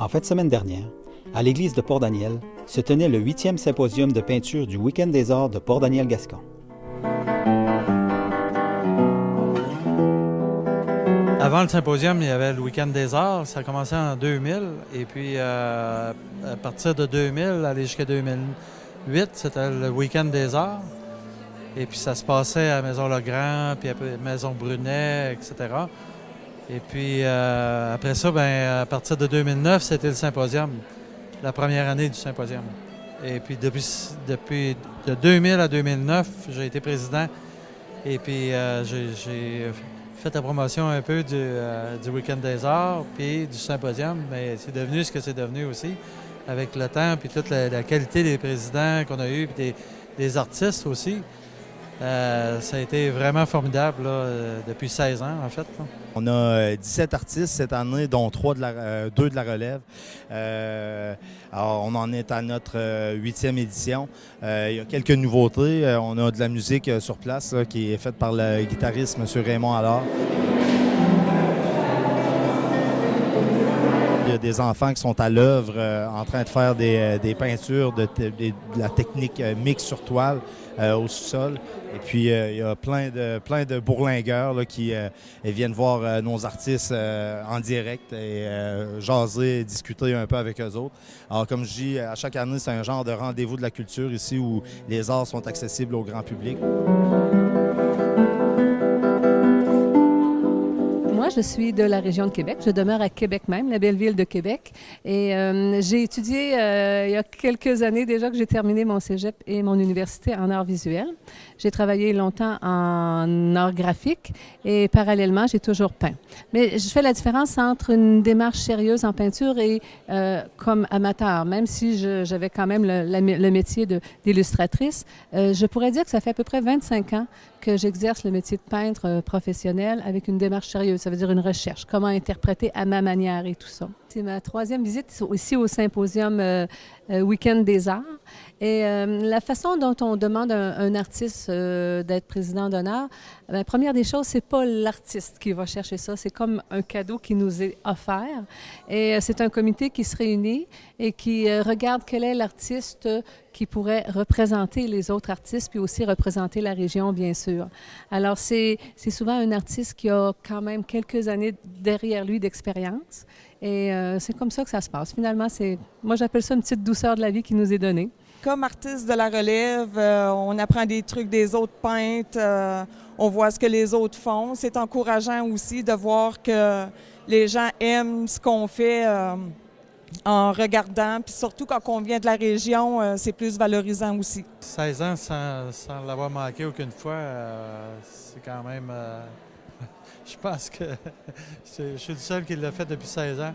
En fin de semaine dernière, à l'église de Port-Daniel, se tenait le 8e symposium de peinture du Week-end des Arts de Port-Daniel-Gascon. Avant le symposium, il y avait le Week-end des Arts. Ça a commencé en 2000. Et puis, à partir de 2000, aller jusqu'à 2008, c'était le Week-end des Arts. Et puis, ça se passait à Maison Legrand, puis après Maison Brunet, etc. Et puis, après ça, à partir de 2009, c'était le symposium, la première année du symposium. Et puis, depuis de 2000 à 2009, j'ai été président. Et puis, j'ai fait la promotion un peu du Week-end des Arts, puis du symposium, mais c'est devenu ce que c'est devenu aussi, avec le temps, puis toute la qualité des présidents qu'on a eus, puis des artistes aussi. Ça a été vraiment formidable là, depuis 16 ans, en fait. Là. On a 17 artistes cette année, dont 2 de la relève. Alors, on en est à notre 8e édition. Il y a quelques nouveautés. On a de la musique sur place là, qui est faite par le guitariste M. Raymond Allard. Il y a des enfants qui sont à l'œuvre en train de faire des peintures de la technique mix sur toile au sous-sol. Et puis, il y a plein de bourlingueurs là, qui viennent voir nos artistes en direct et jaser, discuter un peu avec eux autres. Alors, comme je dis, à chaque année, c'est un genre de rendez-vous de la culture ici où les arts sont accessibles au grand public. Moi, je suis de la région de Québec. Je demeure à Québec même, la belle ville de Québec. Et j'ai étudié il y a quelques années déjà que j'ai terminé mon cégep et mon université en arts visuels. J'ai travaillé longtemps en art graphique et parallèlement, j'ai toujours peint. Mais je fais la différence entre une démarche sérieuse en peinture et comme amateur. Même si j'avais quand même le métier d'illustratrice, je pourrais dire que ça fait à peu près 25 ans que j'exerce le métier de peintre professionnel avec une démarche sérieuse. Ça veut dire une recherche, comment interpréter à ma manière et tout ça. C'est ma 3e visite ici au symposium Week-end des Arts. Et la façon dont on demande à un artiste d'être président d'honneur, première des choses, c'est pas l'artiste qui va chercher ça, c'est comme un cadeau qui nous est offert. Et c'est un comité qui se réunit et qui regarde quel est l'artiste qui pourrait représenter les autres artistes, puis aussi représenter la région, bien sûr. Alors, c'est souvent un artiste qui a quand même quelques années derrière lui d'expérience. Et c'est comme ça que ça se passe. Finalement, moi, j'appelle ça une petite douceur de la vie qui nous est donnée. Comme artiste de la relève, on apprend des trucs des autres peintres, on voit ce que les autres font. C'est encourageant aussi de voir que les gens aiment ce qu'on fait en regardant. Puis surtout quand on vient de la région, c'est plus valorisant aussi. 16 ans sans l'avoir manqué aucune fois, c'est quand même... je pense que je suis le seul qui l'a fait depuis 16 ans.